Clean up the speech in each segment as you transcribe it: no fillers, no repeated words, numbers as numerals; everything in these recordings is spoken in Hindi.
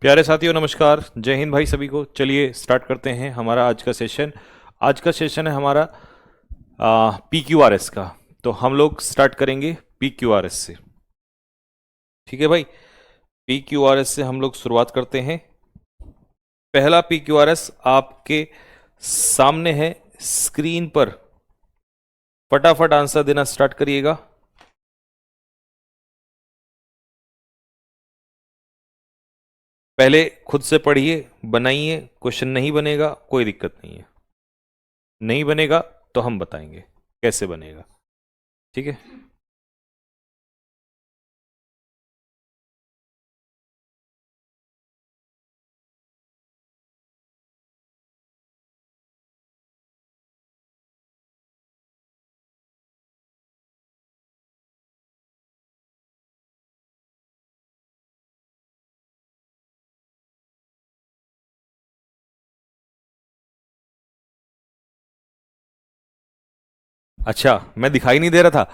प्यारे साथियों नमस्कार, जय हिंद भाई सभी को। चलिए स्टार्ट करते हैं हमारा आज का सेशन। आज का सेशन है हमारा PQRS का। तो हम लोग स्टार्ट करेंगे PQRS से। ठीक है भाई, PQRS से हम लोग शुरुआत करते हैं। पहला PQRS आपके सामने है स्क्रीन पर। फटाफट आंसर देना स्टार्ट करिएगा। पहले खुद से पढ़िए, बनाइए। क्वेश्चन नहीं बनेगा कोई दिक्कत नहीं है, नहीं बनेगा तो हम बताएंगे कैसे बनेगा। ठीक है, अच्छा मैं दिखाई नहीं दे रहा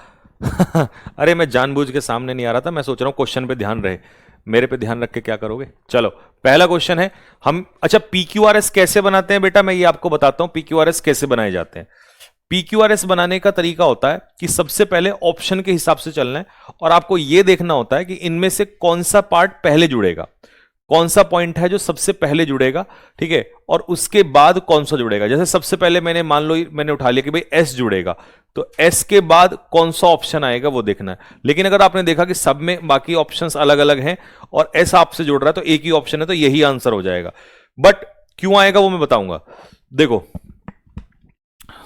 था। अरे मैं जानबूझ के सामने नहीं आ रहा था, मैं सोच रहा हूँ क्वेश्चन पे ध्यान रहे। मेरे पे ध्यान रख के क्या करोगे। चलो पहला क्वेश्चन है हम। अच्छा PQRS कैसे बनाते हैं बेटा, मैं ये आपको बताता हूं PQRS कैसे बनाए जाते हैं। PQRS बनाने का तरीका होता है कि सबसे पहले ऑप्शन के हिसाब से चलना है और आपको यह देखना होता है कि इनमें से कौन सा पार्ट पहले जुड़ेगा, कौन सा पॉइंट है जो सबसे पहले जुड़ेगा। ठीक है, और उसके बाद कौन सा जुड़ेगा। जैसे सबसे पहले मैंने मान लो मैंने उठा लिया कि भाई S जुड़ेगा, तो S के बाद कौन सा ऑप्शन आएगा वो देखना है। लेकिन अगर आपने देखा कि सब में बाकी ऑप्शंस अलग अलग हैं और S आपसे जुड़ रहा है तो एक ही ऑप्शन है, तो यही आंसर हो जाएगा। बट क्यों आएगा वो मैं बताऊंगा। देखो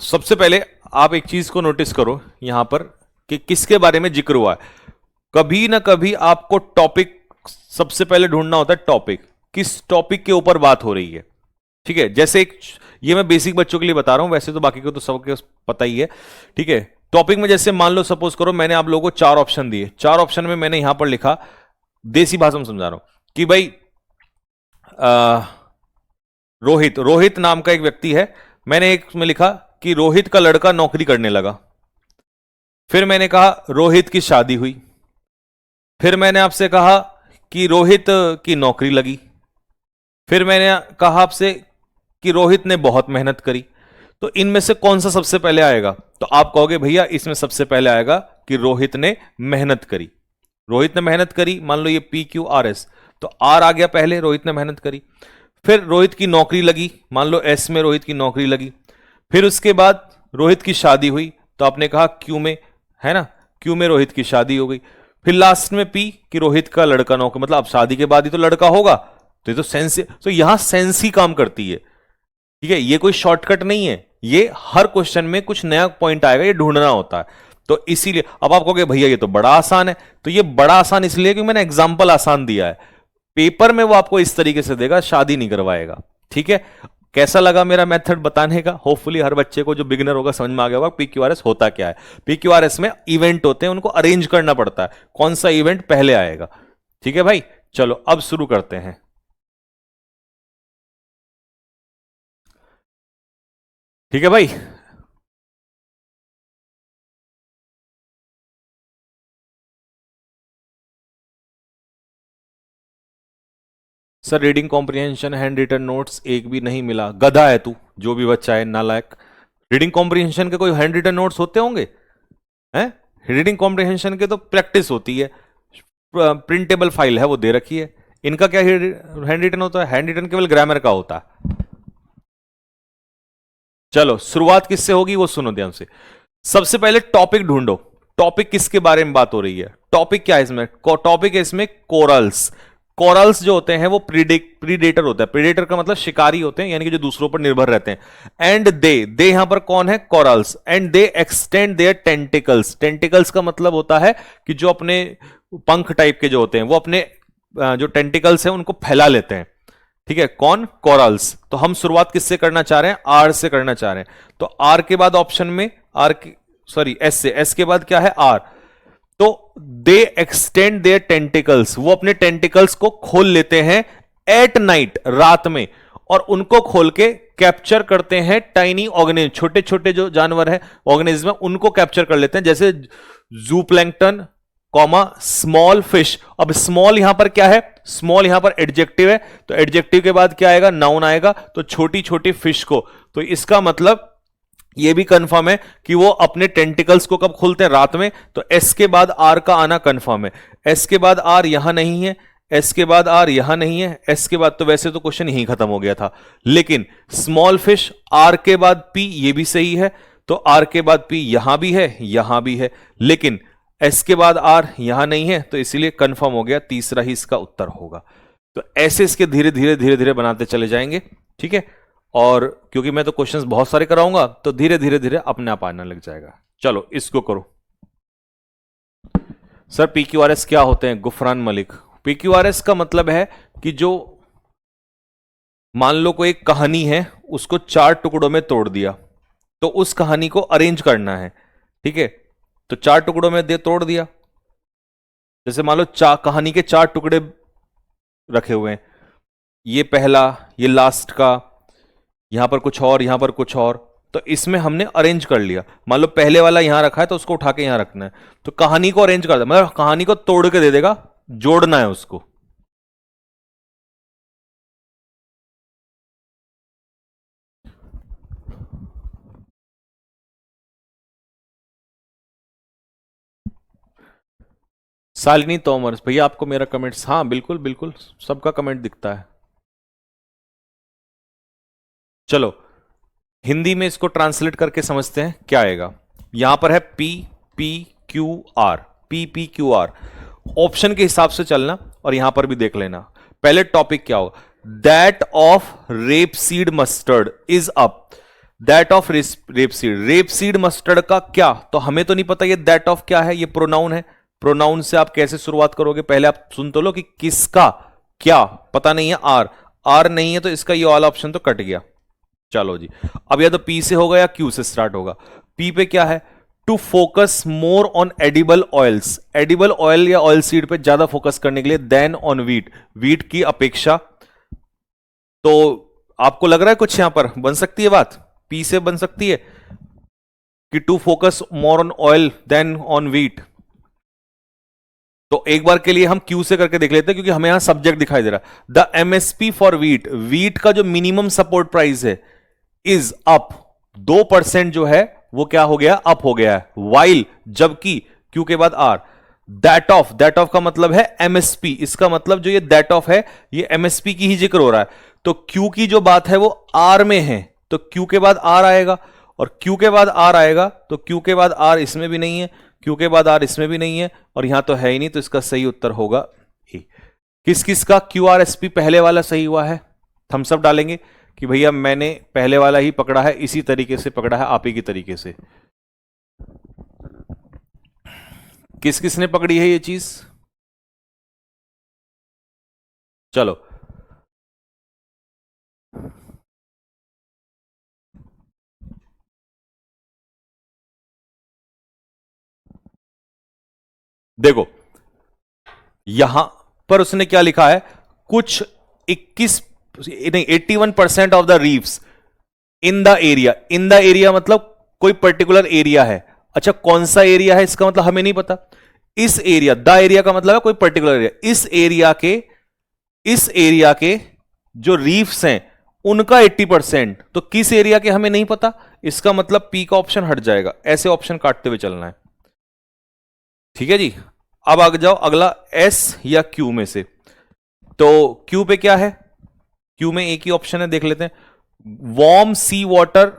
सबसे पहले आप एक चीज को नोटिस करो यहां पर कि किसके बारे में जिक्र हुआ है। कभी ना कभी आपको टॉपिक सबसे पहले ढूंढना होता है। टॉपिक, किस टॉपिक के ऊपर बात हो रही है। ठीक है, जैसे एक ये मैं बेसिक बच्चों के लिए बता रहा हूं, वैसे तो बाकी को तो सबके पता ही है। ठीक है, टॉपिक में जैसे मान लो सपोज करो मैंने आप लोगों को 4 ऑप्शन दिए। 4 ऑप्शन में मैंने यहां पर लिखा, देसी भाषा में समझा रहा हूं कि भाई रोहित, रोहित नाम का एक व्यक्ति है। मैंने एक में लिखा कि रोहित का लड़का नौकरी करने लगा। फिर मैंने कहा रोहित की शादी हुई। फिर मैंने आपसे कहा कि रोहित की नौकरी लगी। फिर मैंने कहा आपसे कि रोहित ने बहुत मेहनत करी। तो इनमें से कौन सा सबसे पहले आएगा। तो आप कहोगे भैया इसमें सबसे पहले आएगा कि रोहित ने मेहनत करी। रोहित ने मेहनत करी, मान लो ये PQRS, तो R आ गया पहले, रोहित ने मेहनत करी। फिर रोहित की नौकरी लगी, मान लो S में रोहित की नौकरी लगी। फिर उसके बाद रोहित की शादी हुई, तो आपने कहा Q में, है ना, Q में रोहित की शादी हो गई। फिर लास्ट में P कि रोहित का लड़का नौकरी, मतलब अब शादी के बाद ही तो लड़का होगा, तो ये तो सेंस, तो यहां सेंस ही काम करती है। ठीक है, ये कोई शॉर्टकट नहीं है, ये हर क्वेश्चन में कुछ नया पॉइंट आएगा, ये ढूंढना होता है। तो इसीलिए अब आप कहोगे भैया ये तो बड़ा आसान है, तो ये बड़ा आसान इसलिए क्योंकि मैंने एग्जांपल आसान दिया है। पेपर में वो आपको इस तरीके से देगा, शादी नहीं करवाएगा। ठीक है, कैसा लगा मेरा मेथड बताने का। होपफुली हर बच्चे को जो बिगिनर होगा समझ में आ गया होगा PQRS होता क्या है। PQRS में इवेंट होते हैं, उनको अरेंज करना पड़ता है, कौन सा इवेंट पहले आएगा। ठीक है भाई, चलो अब शुरू करते हैं। ठीक है भाई, sir reading comprehension handwritten notes एक भी नहीं मिला। गधा है तू, जो भी बच्चा है नालायक। रीडिंग कॉम्प्रिहेंशन के कोई हैंड रिटन नोट्स होते होंगे हैं। रीडिंग कॉम्प्रिहेंशन के तो प्रैक्टिस होती है, प्रिंटेबल फाइल है वो दे रखी है। इनका क्या हैंड रिटन होता है, हैंड रिटन केवल ग्रामर का होता है। चलो शुरुआत किससे होगी वो सुनो ध्यान से। सबसे पहले टॉपिक ढूंढो, टॉपिक किसके बारे में बात हो रही है। टॉपिक क्या है इसमें, टॉपिक है इसमें कोरल्स। कोरल्स जो होते हैं वो प्रीडेटर होता है। प्रीडेटर का मतलब शिकारी होते हैं, यानी कि जो दूसरों पर निर्भर रहते हैं। एंड दे यहां पर कौन है, corals. And they extend their tentacles. Tentacles का मतलब होता है कि जो अपने पंख टाइप के जो होते हैं वो अपने जो टेंटिकल्स हैं उनको फैला लेते हैं। ठीक है, कौन, कोरल्स। तो हम शुरुआत किससे करना चाह रहे हैं, आर से करना चाह रहे हैं। तो आर के बाद ऑप्शन में सॉरी एस से, एस के बाद क्या है, आर। तो दे एक्सटेंड देयर टेंटिकल्स, वो अपने टेंटिकल्स को खोल लेते हैं एट नाइट, रात में, और उनको खोल के कैप्चर करते हैं टाइनी ऑर्गेनिज्म, छोटे छोटे जो जानवर है ऑर्गेनिज्म, उनको कैप्चर कर लेते हैं। जैसे जू प्लैंक्टन, कॉमा स्मॉल फिश। अब स्मॉल यहां पर क्या है, स्मॉल यहां पर एडजेक्टिव है, तो एडजेक्टिव के बाद क्या आएगा, नाउन आएगा, तो छोटी छोटी फिश को। तो इसका मतलब यह भी कंफर्म है कि वो अपने टेंटिकल्स को कब खोलते हैं, रात में। तो एस के बाद आर का आना कंफर्म है। एस के बाद आर यहां नहीं है, एस के बाद आर यहां नहीं है, एस के बाद तो वैसे तो क्वेश्चन यहीं खत्म हो गया था, लेकिन स्मॉल फिश, आर के बाद पी, ये भी सही है। तो आर के बाद पी यहां भी है, यहां भी है, लेकिन एस के बाद आर यहां नहीं है, तो इसीलिए कंफर्म हो गया, तीसरा ही इसका उत्तर होगा। तो ऐसे इसके धीरे धीरे धीरे धीरे बनाते चले जाएंगे, ठीक है। और क्योंकि मैं तो क्वेश्चंस बहुत सारे कराऊंगा, तो धीरे धीरे धीरे अपने आप आने लग जाएगा। चलो इसको करो। सर पीक्यूआरएस क्या होते हैं? गुफरान मलिक, पीक्यूआरएस का मतलब है कि जो मान लो कोई एक कहानी है, उसको 4 टुकड़ों में तोड़ दिया, तो उस कहानी को अरेंज करना है, ठीक है। तो 4 टुकड़ों में तोड़ दिया, जैसे मान लो कहानी के 4 टुकड़े रखे हुए हैं, ये पहला, ये लास्ट का, यहां पर कुछ और, यहां पर कुछ और, तो इसमें हमने अरेंज कर लिया। मान लो पहले वाला यहां रखा है, तो उसको उठा के यहां रखना है, तो कहानी को अरेंज कर दे, मतलब कहानी को तोड़ के दे देगा, जोड़ना है उसको। शालिनी तोमर, भैया आपको मेरा कमेंट्स, हाँ बिल्कुल बिल्कुल, सबका कमेंट दिखता है। चलो हिंदी में इसको ट्रांसलेट करके समझते हैं क्या आएगा। यहां पर है P P Q R, P P Q R, option के हिसाब से चलना, और यहां पर भी देख लेना। पहले टॉपिक क्या होगा, that of rapeseed mustard is up, that of rapeseed, rapeseed mustard का क्या, तो हमें तो नहीं पता ये दैट ऑफ क्या है, ये प्रोनाउन है। प्रोनाउन से आप कैसे शुरुआत करोगे, पहले आप सुन तो लो कि किसका क्या, पता नहीं है, आर, आर नहीं है, तो इसका ये वाला ऑप्शन तो कट गया। चलो जी, अब या तो पी से होगा या क्यू से स्टार्ट होगा। पी पे क्या है, to focus more on edible oils, edible oil या ऑयल सीड पे ज्यादा फोकस करने के लिए, देन ऑन व्हीट, व्हीट की अपेक्षा। तो आपको लग रहा है कुछ यहां पर बन सकती है बात, पी से बन सकती है कि to focus more on oil than on wheat. तो एक बार के लिए हम क्यू से करके देख लेते हैं, क्योंकि हमें यहां सब्जेक्ट दिखाई दे रहा है। The MSP for wheat, wheat का जो मिनिमम सपोर्ट प्राइस है, इज अप, 2% जो है वो क्या हो गया, अप हो गया है। वाइल, जबकि, क्यू के बाद R, that of, that of का मतलब है एमएसपी, इसका मतलब जो ये दैट ऑफ है, ये एमएसपी की ही जिक्र हो रहा है। तो क्यू की जो बात है वो आर में है, तो क्यू के बाद आर आएगा, और क्यू के बाद आर आएगा, तो क्यू के बाद आर इसमें भी नहीं है, क्यू के बाद आर इसमें भी नहीं है, और यहां तो है ही नहीं, तो इसका सही उत्तर होगा ए। किस किस का क्यू आर एस पी पहले वाला सही हुआ है, थम्स अप डालेंगे कि भैया मैंने पहले वाला ही पकड़ा है, इसी तरीके से पकड़ा है, आप ही की तरीके से। किस किस ने पकड़ी है ये चीज, चलो देखो, यहां पर उसने क्या लिखा है, कुछ 21 नहीं 81% of the reefs in the area, in the area मतलब कोई पर्टिकुलर एरिया है। अच्छा कौन सा एरिया है इसका मतलब हमें नहीं पता, इस एरिया, द एरिया का मतलब है कोई पर्टिकुलर एरिया, इस एरिया के जो रीफ्स हैं उनका 80%, तो किस एरिया के हमें नहीं पता, इसका मतलब पी का ऑप्शन हट जाएगा। ऐसे ऑप्शन काटते हुए चलना है, ठीक है जी। अब आगे जाओ, अगला एस या क्यू में से, तो क्यू पे क्या है, क्यू में एक ही ऑप्शन है, देख लेते हैं। Warm sea water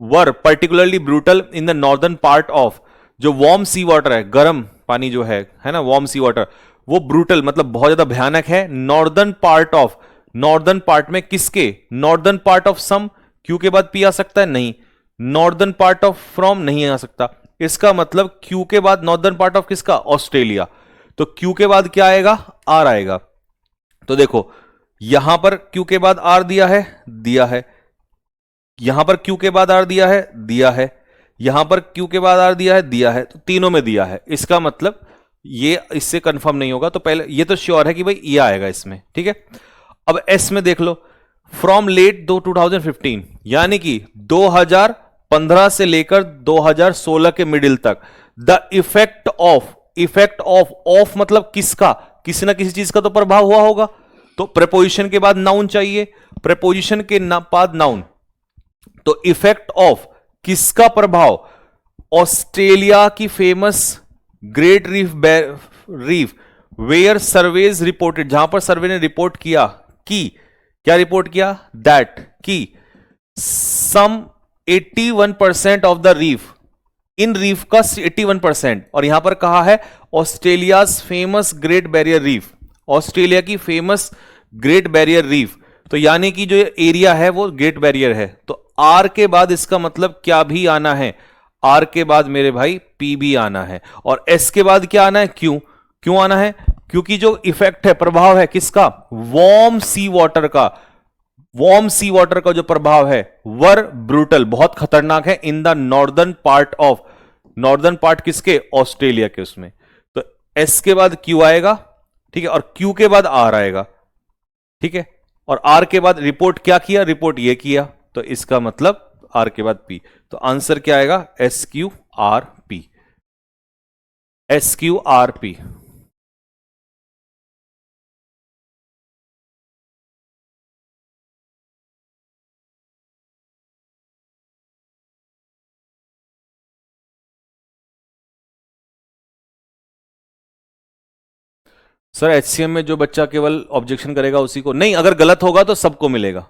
were particularly brutal in the northern part of, जो वार्म सी वाटर है, गर्म पानी जो है ना, वार्म सी वाटर, वो ब्रूटल मतलब बहुत ज्यादा भयानक है, northern part of, northern part में किसके, northern part of some, Q के बाद पी आ सकता है, नहीं, नॉर्दर्न पार्ट ऑफ फ्रॉम नहीं आ सकता, इसका मतलब क्यू के बाद नॉर्दर्न पार्ट ऑफ किसका, ऑस्ट्रेलिया, तो क्यू के बाद क्या आएगा, आर आएगा। तो देखो यहां पर क्यू के बाद आर दिया है, दिया है, यहां पर क्यू के बाद आर दिया है, दिया है, यहां पर क्यू के बाद आर दिया है, दिया है, तो तीनों में दिया है, इसका मतलब ये इससे कंफर्म नहीं होगा, तो पहले ये तो श्योर है कि भाई ये आएगा इसमें, ठीक है। अब एस में देख लो, फ्रॉम लेट 2015 यानी कि 2015 से लेकर 2016 के मिडिल तक, the effect of, effect of, of मतलब किसका, किसी ना किसी चीज का तो प्रभाव हुआ होगा, तो प्रेपोजिशन के बाद नाउन चाहिए, प्रेपोजिशन के बाद नाउन, तो इफेक्ट ऑफ किसका प्रभाव, ऑस्ट्रेलिया की famous Great Reef where surveys reported, जहां पर सर्वे ने रिपोर्ट किया कि, क्या रिपोर्ट किया, दैट कि सम 81% of the reef, in reef का 81%, और यहां पर कहा है Australia's famous great barrier reef, Australia की फेमस ग्रेट बैरियर रीफ, तो यानी कि जो एरिया है वो ग्रेट बैरियर है, तो आर के बाद इसका मतलब क्या भी आना है, आर के बाद मेरे भाई पी भी आना है, और एस के बाद क्या आना है, क्यों, क्यों आना है, क्योंकि जो इफेक्ट है, प्रभाव है किसका, वार्म सी वाटर का, वार्म सी वाटर का जो प्रभाव है वर ब्रूटल, बहुत खतरनाक है, इन the northern part of, northern part किसके, ऑस्ट्रेलिया के, उसमें, तो एस के बाद क्यू आएगा, ठीक है, और क्यू के बाद आर आएगा, ठीक है, और आर के बाद रिपोर्ट क्या किया, रिपोर्ट ये किया, तो इसका मतलब आर के बाद पी, तो आंसर क्या आएगा, S Q R P, S Q R P. Sir HCM में जो बच्चा केवल ऑब्जेक्शन करेगा उसी को नहीं, अगर गलत होगा तो सबको मिलेगा,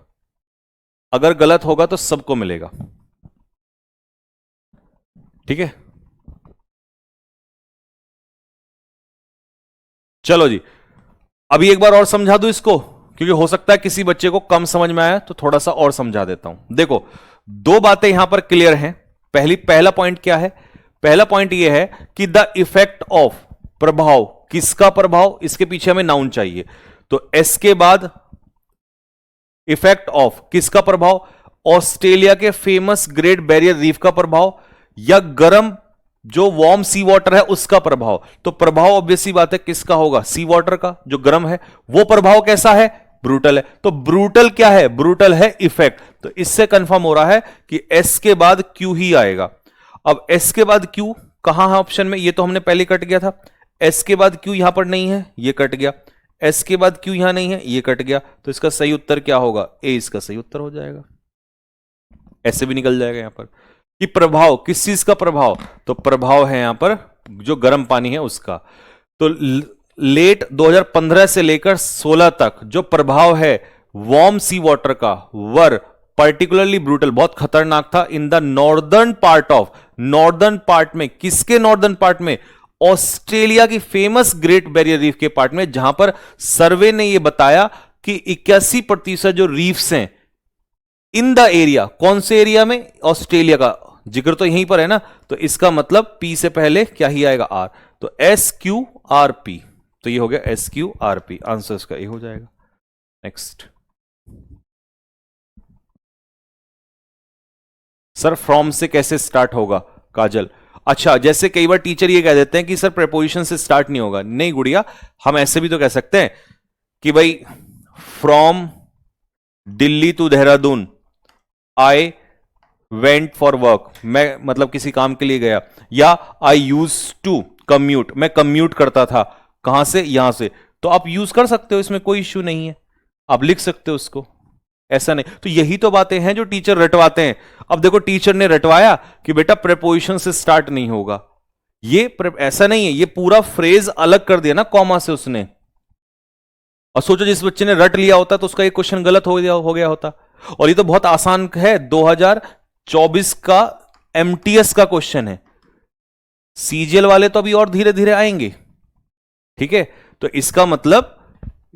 अगर गलत होगा तो सबको मिलेगा, ठीक है। चलो जी, अभी एक बार और समझा दूं इसको, क्योंकि हो सकता है किसी बच्चे को कम समझ में आया, तो थोड़ा सा और समझा देता हूं। देखो, दो बातें यहां पर क्लियर हैं। पहला पॉइंट क्या है, पहला पॉइंट यह है कि द इफेक्ट ऑफ, प्रभाव, किसका प्रभाव, इसके पीछे हमें नाउन चाहिए, तो एस के बाद इफेक्ट ऑफ किसका प्रभाव, ऑस्ट्रेलिया के फेमस ग्रेट बैरियर रीफ का प्रभाव, या गर्म जो वार्म सी वाटर है उसका प्रभाव, तो प्रभाव ऑब्वियसली बात है किसका होगा, सी वाटर का जो गर्म है, वो प्रभाव कैसा है, ब्रूटल है, तो ब्रूटल क्या है, ब्रूटल है इफेक्ट, तो इससे कंफर्म हो रहा है कि एस के बाद क्यू ही आएगा। अब एस के बाद क्यू कहां है ऑप्शन में, ये तो हमने पहले कट गया था, एस के बाद क्यू यहां पर नहीं है, ये कट गया, एस के बाद क्यू यहां नहीं है, ये कट गया, तो इसका सही उत्तर क्या होगा, ए इसका सही उत्तर हो जाएगा, ऐसे भी निकल जाएगा यहां पर कि प्रभाव, किस चीज का प्रभाव, तो प्रभाव है यहां पर जो गर्म पानी है उसका, तो लेट 2015 से लेकर 16 तक जो प्रभाव है वार्म सी वाटर का वर पर्टिकुलरली ब्रूटल, बहुत खतरनाक था, इन the northern part of, northern part में, किसके नॉर्दर्न पार्ट में, ऑस्ट्रेलिया की फेमस ग्रेट बैरियर रीफ के पार्ट में, जहां पर सर्वे ने यह बताया कि 81% जो रीफ्स हैं इन द एरिया, कौन से एरिया में, ऑस्ट्रेलिया का, जिक्र तो यहीं पर है ना, तो इसका मतलब पी से पहले क्या ही आएगा, आर, तो एस क्यू आर पी, तो ये हो गया S Q R P, answer इसका ये हो जाएगा। नेक्स्ट, सर फ्रॉम से कैसे स्टार्ट होगा, काजल, अच्छा जैसे कई बार टीचर ये कह देते हैं कि सर प्रेपोजिशन से स्टार्ट नहीं होगा, नहीं गुड़िया, हम ऐसे भी तो कह सकते हैं कि भाई from Delhi to Dehradun I went for work, मैं मतलब किसी काम के लिए गया, या आई यूज टू कम्यूट, मैं कम्यूट करता था, कहां से, यहां से, तो आप यूज कर सकते हो, इसमें कोई इश्यू नहीं है, आप लिख सकते हो उसको, ऐसा नहीं, तो यही तो बातें हैं जो टीचर रटवाते हैं। अब देखो टीचर ने रटवाया कि बेटा प्रेपोजिशन से स्टार्ट नहीं होगा, ये ऐसा नहीं है, ये पूरा फ्रेज अलग कर दिया ना कॉमा से उसने, और सोचो जिस बच्चे ने रट लिया होता तो उसका एक क्वेश्चन गलत हो गया होता, और ये तो बहुत आसान है, 2024 का एमटीएस का क्वेश्चन है, सीजीएल वाले तो अभी और धीरे धीरे आएंगे, ठीक है, तो इसका मतलब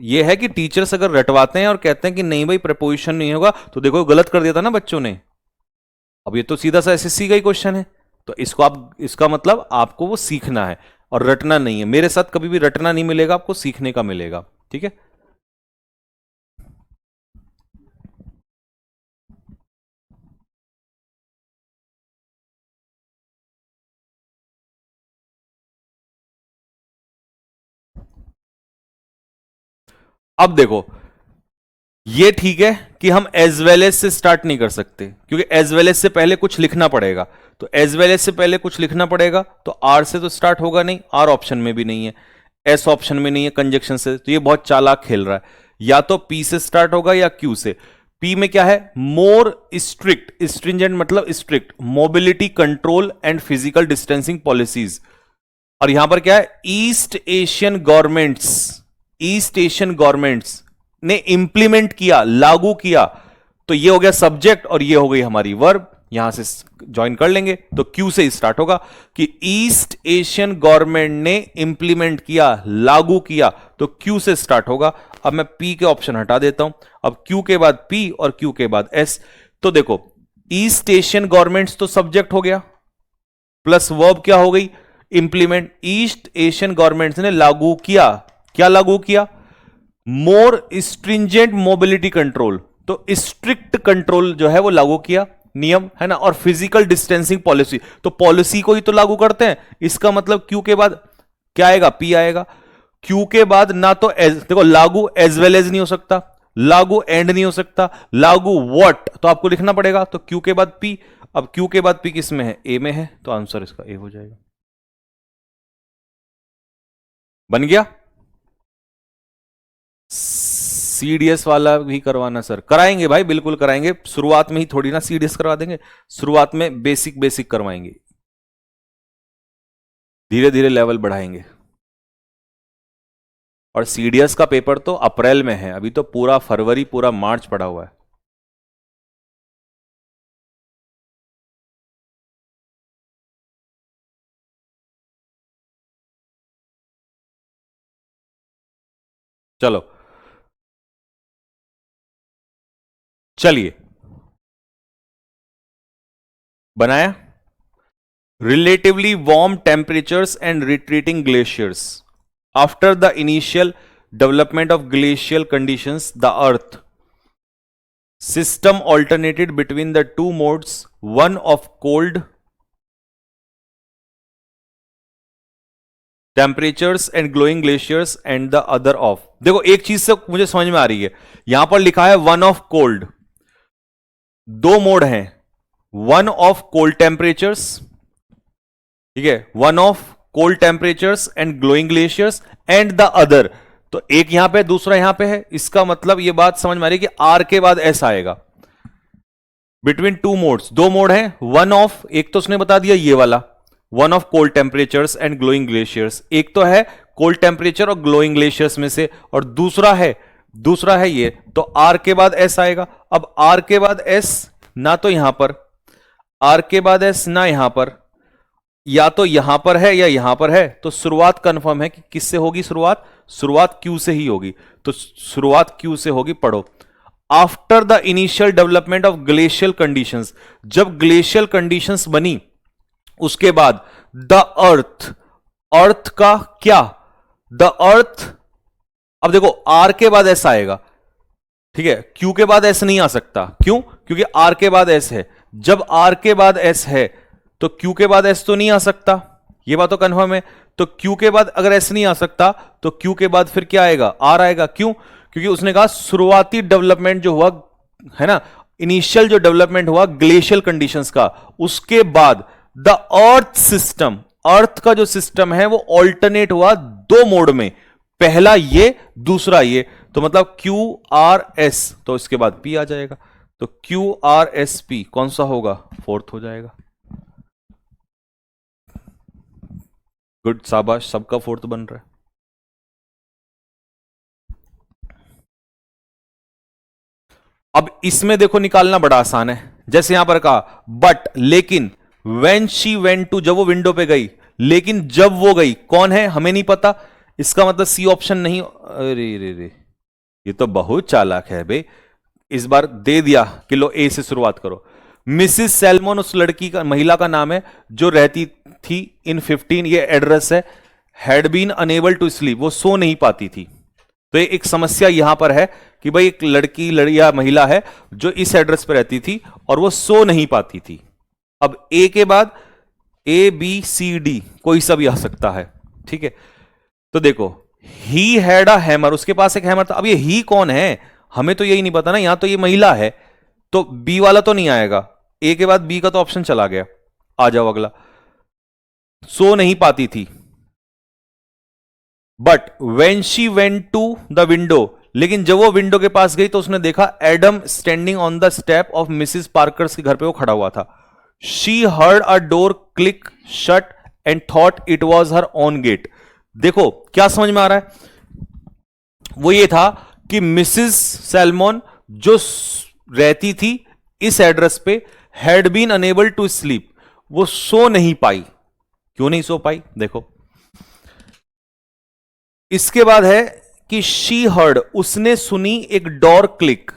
यह है कि टीचर्स अगर रटवाते हैं और कहते हैं कि नहीं भाई प्रपोजिशन नहीं होगा, तो देखो गलत कर दिया था ना बच्चों ने, अब ये तो सीधा सा एसएससी का ही क्वेश्चन है, तो इसको आप, इसका मतलब आपको वो सीखना है और रटना नहीं है, मेरे साथ कभी भी रटना नहीं मिलेगा, आपको सीखने का मिलेगा, ठीक है। अब देखो, ये ठीक है कि हम एज वेल एज से स्टार्ट नहीं कर सकते, क्योंकि एज वेल एज से पहले कुछ लिखना पड़ेगा। तो एज वेल एज से पहले कुछ लिखना पड़ेगा, तो आर से तो स्टार्ट होगा नहीं, आर ऑप्शन में भी नहीं है, एस ऑप्शन में नहीं है कंजक्शन से। तो ये बहुत चालाक खेल रहा है, या तो पी से स्टार्ट होगा या क्यू से। पी में क्या है? मोर स्ट्रिक्ट, स्ट्रिंजेंट मतलब strict, mobility control and physical distancing policies. और यहां पर क्या है? East Asian governments, east Asian governments ने इंप्लीमेंट किया, लागू किया। तो ये हो गया सब्जेक्ट और ये हो गई हमारी वर्ब, यहां से ज्वाइन कर लेंगे। तो क्यू से स्टार्ट होगा कि ईस्ट एशियन गवर्नमेंट ने इंप्लीमेंट किया, लागू किया, तो क्यू से स्टार्ट होगा। अब मैं पी के ऑप्शन हटा देता हूं, अब क्यू के बाद पी और क्यू के बाद एस। तो देखो ईस्ट एशियन गवर्नमेंट्स तो सब्जेक्ट हो गया, प्लस वर्ब क्या हो गई? इंप्लीमेंट। ईस्ट एशियन गवर्नमेंट्स ने लागू किया, क्या लागू किया? मोर स्ट्रिंजेंट मोबिलिटी कंट्रोल, तो स्ट्रिक्ट कंट्रोल जो है वो लागू किया, नियम है ना। और फिजिकल डिस्टेंसिंग पॉलिसी, तो पॉलिसी को ही तो लागू करते हैं। इसका मतलब क्यू के बाद क्या आएगा? पी आएगा। क्यू के बाद ना तो एज, देखो लागू एज वेल एज नहीं हो सकता, लागू एंड नहीं हो सकता, लागू व्हाट तो आपको लिखना पड़ेगा। तो क्यू के बाद पी। अब क्यू के बाद पी किस में है? ए में है, तो आंसर इसका ए हो जाएगा। बन गया। सीडीएस वाला भी करवाना सर? कराएंगे भाई, बिल्कुल कराएंगे। शुरुआत में ही थोड़ी ना सीडीएस करवा देंगे, शुरुआत में बेसिक बेसिक करवाएंगे, धीरे धीरे लेवल बढ़ाएंगे। और सीडीएस का पेपर तो अप्रैल में है, अभी तो पूरा फरवरी पूरा मार्च पड़ा हुआ है। चलो चलिए, बनाया। Relatively warm temperatures and retreating glaciers after the initial development of glacial conditions the earth system alternated between the two modes, one of cold temperatures and glowing glaciers and the other of। देखो एक चीज से मुझे समझ में आ रही है, यहां पर लिखा है वन ऑफ कोल्ड, दो मोड हैं, वन ऑफ कोल्ड टेम्परेचर्स, ठीक है, one of cold temperatures and glowing glaciers and the other. तो एक यहां पे दूसरा यहां पे है, इसका मतलब ये बात समझ में आ रही है कि आर के बाद एस आएगा। बिटवीन टू मोड्स, दो मोड हैं, वन ऑफ, एक तो उसने बता दिया ये वाला, one of cold temperatures and glowing glaciers, एक तो है कोल्ड टेम्परेचर और ग्लोइंग ग्लेशियर्स में से, और दूसरा है ये। तो आर के बाद एस आएगा। अब आर के बाद एस ना तो यहां पर, आर के बाद एस ना यहां पर, या तो यहां पर है या यहां पर है। तो शुरुआत कंफर्म है कि किससे होगी? शुरुआत क्यू से ही होगी। तो शुरुआत क्यू से होगी, पढ़ो। After the initial development of glacial conditions, जब ग्लेशियल कंडीशंस बनी उसके बाद द अर्थ का क्या? द अर्थ, अब देखो आर के बाद एस आएगा, ठीक है, क्यू के बाद एस नहीं आ सकता। क्यों? क्योंकि आर के बाद एस है। जब आर के बाद एस है तो क्यू के बाद एस तो नहीं आ सकता, यह बात तो कंफर्म है। तो क्यू के बाद अगर एस नहीं आ सकता तो क्यू के बाद फिर क्या आएगा? आर आएगा। क्यों? क्योंकि उसने कहा शुरुआती डेवलपमेंट जो हुआ है ना, इनिशियल जो डेवलपमेंट हुआ ग्लेशियल कंडीशंस का, उसके बाद द अर्थ सिस्टम, अर्थ का जो सिस्टम है वो ऑल्टरनेट हुआ दो मोड में, पहला ये, दूसरा ये। तो मतलब क्यू आर एस, तो इसके बाद पी आ जाएगा। तो क्यू आर एस पी कौन सा होगा? फोर्थ हो जाएगा। गुड, शाबाश, सबका फोर्थ बन रहा है। अब इसमें देखो निकालना बड़ा आसान है, जैसे यहां पर कहा बट, लेकिन, व्हेन शी वेंट टू, जब वो विंडो पे गई, लेकिन जब वो गई, कौन है हमें नहीं पता, इसका मतलब सी ऑप्शन नहीं। अरे रे रे, ये तो बहुत चालाक है बे, इस बार दे दिया कि लो ए से शुरुआत करो। मिसिस सैलमोन उस लड़की का, महिला का नाम है जो रहती थी इन 15, ये एड्रेस है, had been unable to sleep, वो सो नहीं पाती थी। तो एक समस्या यहां पर है कि भाई एक लड़की महिला है जो इस एड्रेस पर रहती थी और वो सो नहीं पाती थी। अब ए के बाद ए बी सी डी कोई सा भी आ सकता है, ठीक है। तो देखो ही हैड अ हैमर, उसके पास एक हैमर था। अब ये ही कौन है? हमें तो यही नहीं पता ना, यहां तो ये महिला है, तो बी वाला तो नहीं आएगा, ए के बाद बी का तो ऑप्शन चला गया। आ जाओ अगला। सो नहीं पाती थी, but when she went to the window, लेकिन जब वो विंडो के पास गई तो उसने देखा Adam standing on the step of Mrs Parker's के घर पे वो खड़ा हुआ था। She heard a door click shut and thought it was her own gate. देखो क्या समझ में आ रहा है, वो ये था कि मिसिस सैलमोन जो रहती थी इस एड्रेस पे had been unable to sleep, वो सो नहीं पाई। क्यों नहीं सो पाई, देखो इसके बाद है कि शी हर्ड, उसने सुनी एक डोर क्लिक,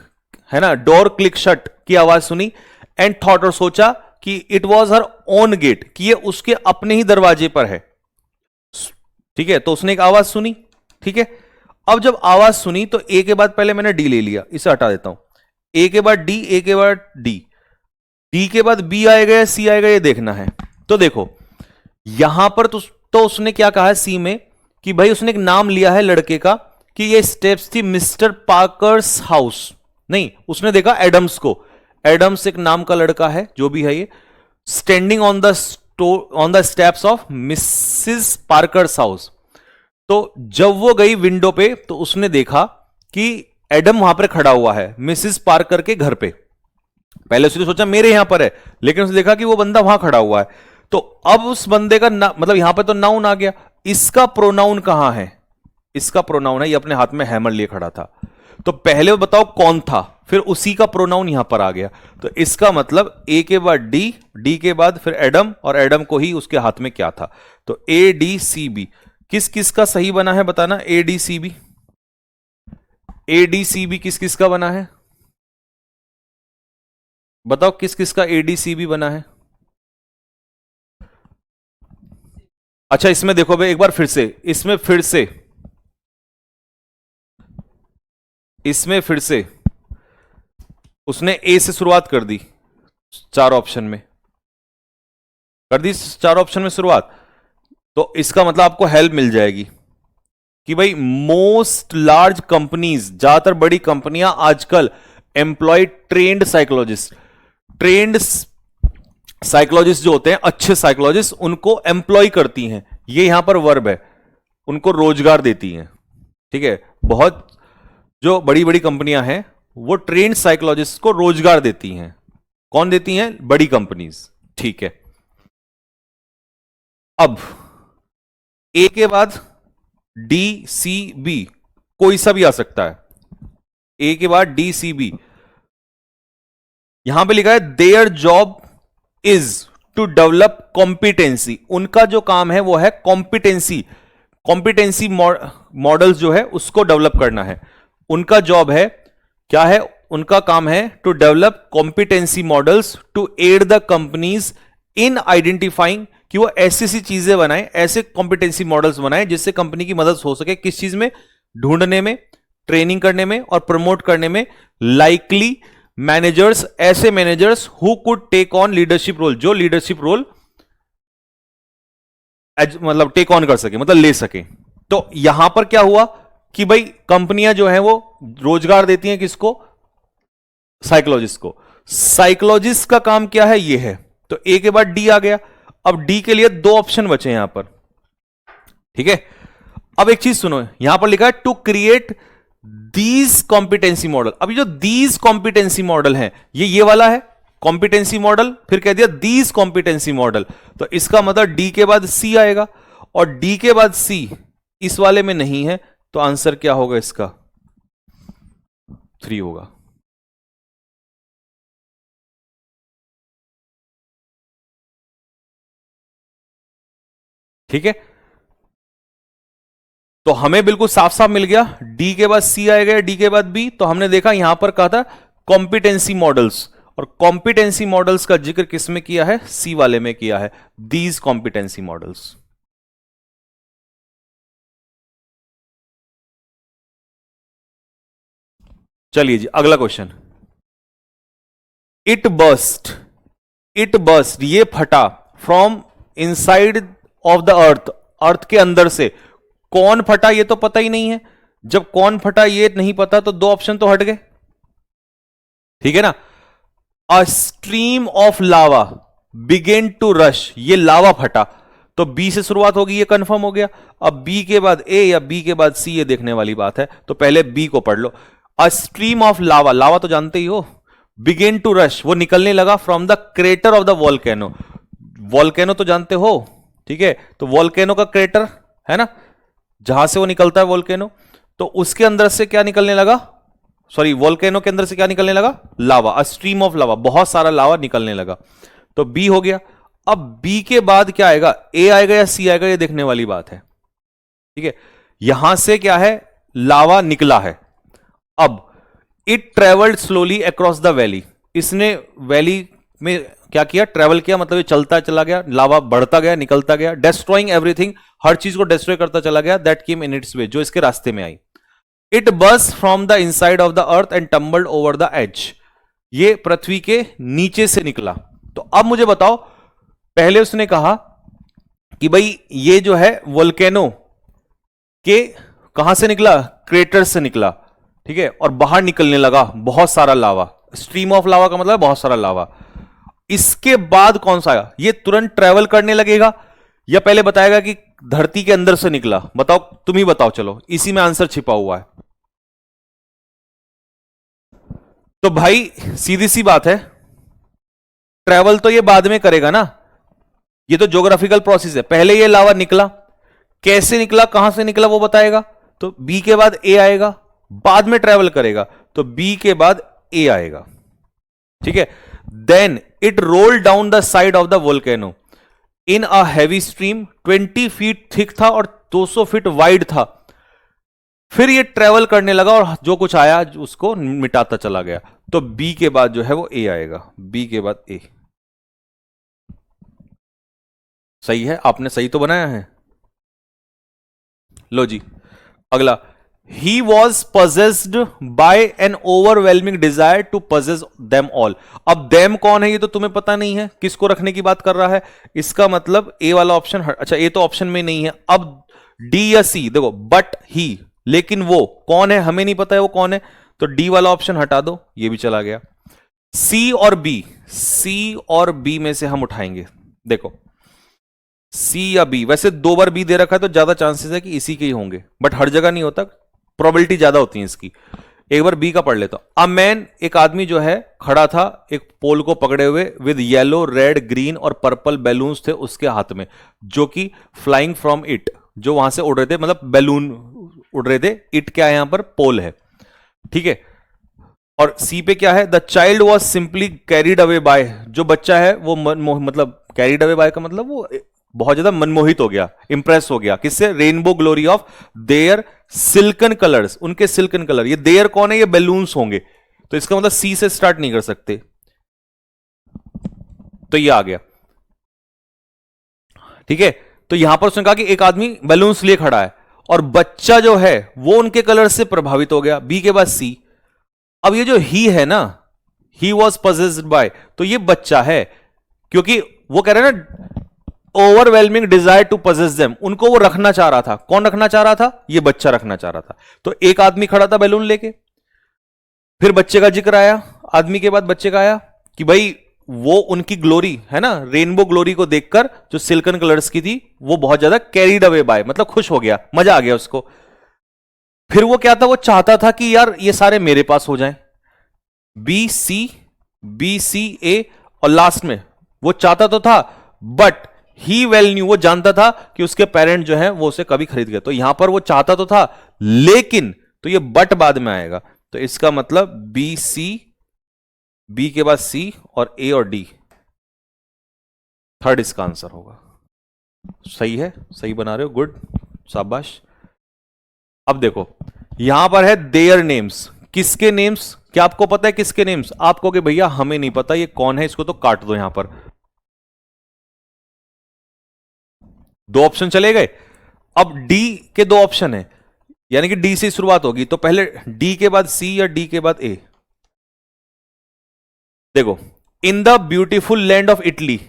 है ना, डोर क्लिक शट की आवाज सुनी, एंड थॉट, और सोचा कि it was her own gate, कि ये उसके अपने ही दरवाजे पर है। ठीक है, तो उसने एक आवाज सुनी। ठीक है, अब जब आवाज सुनी तो ए के बाद पहले मैंने डी ले लिया, इसे हटा देता हूं। ए के बाद डी, ए के बाद डी, डी के बाद बी आएगा या सी आएगा, ये देखना है। तो देखो यहां पर तो उसने क्या कहा है सी में, कि भाई उसने एक नाम लिया है लड़के का, कि ये स्टेप्स थी मिस्टर पार्कर्स हाउस। नहीं, उसने देखा एडम्स को, एडम्स एक नाम का लड़का है, जो भी है ये, standing on the steps of Mrs Parker's house. तो जब वो गई विंडो पे तो उसने देखा कि एडम वहां पर खड़ा हुआ है मिसिस पार्कर के घर पे। पहले उसने सोचा मेरे यहां पर है, लेकिन उसने देखा कि वो बंदा वहां खड़ा हुआ है। तो अब उस बंदे का मतलब यहां पे तो नाउन आ गया, इसका प्रोनाउन कहां है, इसका प्रोनाउन है, ये अपने हाथ में हैमर लिए खड़ा था। तो पहले बताओ कौन था, फिर उसी का प्रोनाउन यहां पर आ गया। तो इसका मतलब ए के बाद डी, डी के बाद फिर एडम, और एडम को ही उसके हाथ में क्या था। तो ए डी सी बी किस किस का सही बना है बताना। A D C B, A D C B किस किस का बना है बताओ, किस किस का ए डी सी बी बना है। अच्छा इसमें देखो भाई एक बार फिर से, इसमें फिर से उसने ए से शुरुआत कर दी, चार ऑप्शन में कर दी, चार ऑप्शन में शुरुआत। तो इसका मतलब आपको हेल्प मिल जाएगी कि भाई मोस्ट लार्ज कंपनीज, ज्यादातर बड़ी कंपनियां आजकल employ trained psychologist, trained psychologist जो होते हैं, अच्छे साइकोलॉजिस्ट, उनको एम्प्लॉय करती हैं। ये यहां पर वर्ब है, उनको रोजगार देती हैं। ठीक है, बहुत जो बड़ी बड़ी कंपनियां हैं वो ट्रेंड साइकोलॉजिस्ट को रोजगार देती हैं। कौन देती हैं, बड़ी कंपनीज। ठीक है, अब ए के बाद डी सी बी कोई सा भी आ सकता है, ए के बाद डी सी बी। यहां पे लिखा है their job is to develop competency, उनका जो काम है वो है कॉम्पिटेंसी, कॉम्पिटेंसी मॉडल्स जो है उसको डेवलप करना है। उनका जॉब है, क्या है, उनका काम है to develop competency models to aid the companies in identifying, कि वो ऐसी सी चीजें बनाएं, ऐसे कॉम्पिटेंसी मॉडल्स बनाएं जिससे कंपनी की मदद हो सके, किस चीज में, ढूंढने में, ट्रेनिंग करने में और प्रमोट करने में लाइकली मैनेजर्स, ऐसे managers who could take on leadership role, जो लीडरशिप रोल मतलब टेक ऑन कर सके, मतलब ले सके। तो यहां पर क्या हुआ कि भाई कंपनियां जो है वो रोजगार देती हैं किसको, साइकोलॉजिस्ट को। साइकोलॉजिस्ट का काम क्या है, ये है। तो ए के बाद डी आ गया। अब डी के लिए दो ऑप्शन बचे यहां पर। ठीक है, अब एक चीज सुनो, यहां पर लिखा है to create these competency model. अब जो दीज कॉम्पिटेंसी मॉडल है, ये वाला है कॉम्पिटेंसी मॉडल, फिर कह दिया दीज कॉम्पिटेंसी मॉडल। तो इसका मतलब डी के बाद सी आएगा, और डी के बाद सी इस वाले में नहीं है, तो आंसर क्या होगा इसका, 3 होगा। ठीक है, तो हमें बिल्कुल साफ साफ मिल गया, डी के बाद सी आएगा, डी के बाद बी। तो हमने देखा यहां पर कहा था कॉम्पिटेंसी मॉडल्स, और कॉम्पिटेंसी मॉडल्स का जिक्र किस में किया है, सी वाले में किया है, दीज कॉम्पिटेंसी मॉडल्स। चलिए जी अगला क्वेश्चन। इट बस्ट, ये फटा, from inside of the earth, earth के अंदर से। कौन फटा ये तो पता ही नहीं है, जब कौन फटा ये नहीं पता तो दो ऑप्शन तो हट गए, ठीक है ना। A stream of lava begin to rush, ये लावा फटा, तो बी से शुरुआत होगी, ये कंफर्म हो गया। अब बी के बाद ए या बी के बाद सी, ये देखने वाली बात है, तो पहले बी को पढ़ लो। अ स्ट्रीम ऑफ लावा, लावा तो जानते ही हो, बिगेन टू रश, वो निकलने लगा from the crater of the volcano, volcano तो जानते हो, ठीक है, तो वॉल्केनो का क्रेटर है ना, जहां से वो निकलता है वॉल्केनो, तो उसके अंदर से क्या निकलने लगा, सॉरी वॉल्केनो के अंदर से क्या निकलने लगा, लावा, अ स्ट्रीम ऑफ लावा, बहुत सारा लावा निकलने लगा, तो बी हो गया। अब बी के बाद क्या आएगा, ए आएगा या सी आएगा, ये देखने वाली बात है, ठीक है। यहां से क्या है, लावा निकला है। अब it travelled slowly across the valley, इसने वैली में क्या किया, ट्रेवल किया, मतलब ये चलता चला गया, लावा बढ़ता गया, निकलता गया, डेस्ट्रॉइंग एवरीथिंग, हर चीज को डिस्ट्रॉय करता चला गया, दैट केम इन इट्स वे, जो इसके रास्ते में आई। It burst from the inside of the earth and tumbled over the edge, ये पृथ्वी के नीचे से निकला। तो अब मुझे बताओ, पहले उसने कहा कि भाई ये जो है वोल्केनो के कहां से निकला, क्रेटर से निकला, ठीक है, और बाहर निकलने लगा बहुत सारा लावा, स्ट्रीम ऑफ लावा का मतलब बहुत सारा लावा। इसके बाद कौन सा आया, ये तुरंत ट्रेवल करने लगेगा या पहले बताएगा कि धरती के अंदर से निकला, बताओ, तुम ही बताओ, चलो इसी में आंसर छिपा हुआ है। तो भाई सीधी सी बात है, ट्रेवल तो ये बाद में करेगा ना, ये तो ज्योग्राफिकल प्रोसेस है, पहले ये लावा निकला, कैसे निकला, कहां से निकला वो बताएगा, तो बी के बाद ए आएगा, बाद में ट्रेवल करेगा, तो बी के बाद ए आएगा, ठीक है। Then it roll down the side of the volcano in a heavy stream, 20 feet थिक था और 200 फीट वाइड था। फिर ये ट्रेवल करने लगा और जो कुछ आया उसको मिटाता चला गया, तो बी के बाद जो है वो ए आएगा, बी के बाद ए। सही है, आपने सही तो बनाया है। लो जी अगला, he was possessed by an overwhelming desire to possess them all. अब देम कौन है ये तो तुम्हें पता नहीं है, किसको रखने की बात कर रहा है, इसका मतलब ए वाला ऑप्शन, अच्छा ए तो ऑप्शन में नहीं है। अब डी या सी, देखो बट ही, लेकिन वो कौन है हमें नहीं पता है वो कौन है, तो डी वाला ऑप्शन हटा दो, ये भी चला गया। सी और बी, सी और बी में से हम उठाएंगे, देखो सी या बी, वैसे दो बार बी दे रखा है तो ज्यादा चांसेस है कि इसी के ही होंगे, बट हर जगह नहीं होता, प्रोबेबिलिटी ज्यादा होती है इसकी। एक बार बी का पढ़ लेता हूं। अ मैन, एक आदमी जो है खड़ा था एक पोल को पकड़े हुए, विद येलो रेड ग्रीन और पर्पल बैलून्स थे उसके हाथ में, जो कि फ्लाइंग फ्रॉम इट, जो वहां से उड़ रहे थे, मतलब बैलून उड़ रहे थे। इट क्या है यहां पर, पोल है, ठीक है। और सी पे क्या है, the child was simply carried away by, जो बच्चा है वो मतलब कैरिड अवे बाय का मतलब वो बहुत ज्यादा मनमोहित हो गया, इंप्रेस हो गया, किससे, rainbow glory of their silken colours, उनके सिल्कन कलर। ये देयर कौन है, ये बैलून्स होंगे, तो इसका मतलब सी से स्टार्ट नहीं कर सकते, तो ये आ गया, ठीक है। तो यहां पर उसने कहा कि एक आदमी बैलून्स लिए खड़ा है और बच्चा जो है वो उनके कलर से प्रभावित हो गया, बी के बाद सी। अब ये जो ही है ना, ही वॉज पजेस्ड बाय, तो ये बच्चा है, क्योंकि वो कह रहे हैं ना overwhelming desire to possess them, उनको वो रखना चाह रहा था। कौन रखना चाह रहा था, ये बच्चा रखना चाह रहा था। तो एक आदमी खड़ा था बैलून लेके, फिर बच्चे का जिक्र आया, आदमी के बाद बच्चे का आया कि भाई वो उनकी ग्लोरी है ना, रेनबो ग्लोरी को देखकर जो सिल्कन कलर्स की थी, वो बहुत ज्यादा कैरीड अवे बाय, मतलब खुश हो गया, मजा आ गया उसको। फिर वो क्या था, वो चाहता था कि यार ये सारे मेरे पास हो जाएं, बी सी ए, और लास्ट में वो चाहता तो था, बट ही वेल न्यू, वो जानता था कि उसके पेरेंट जो है वो उसे कभी खरीद गए। तो यहां पर वो चाहता तो था लेकिन, तो ये बट बाद में आएगा, तो इसका मतलब बी सी, बी के बाद सी और ए और डी, थर्ड इसका आंसर होगा। सही है, सही बना रहे हो, गुड, शाबाश। अब देखो यहां पर है देयर नेम्स, किसके नेम्स, क्या आपको पता है किसके नेम्स, आप कहोगे भैया हमें नहीं पता ये कौन है, इसको तो काट दो। यहां पर दो ऑप्शन चले गए, अब डी के दो ऑप्शन है, यानी कि डी से शुरुआत होगी, तो पहले डी के बाद सी या डी के बाद ए। देखो, in the beautiful land of Italy,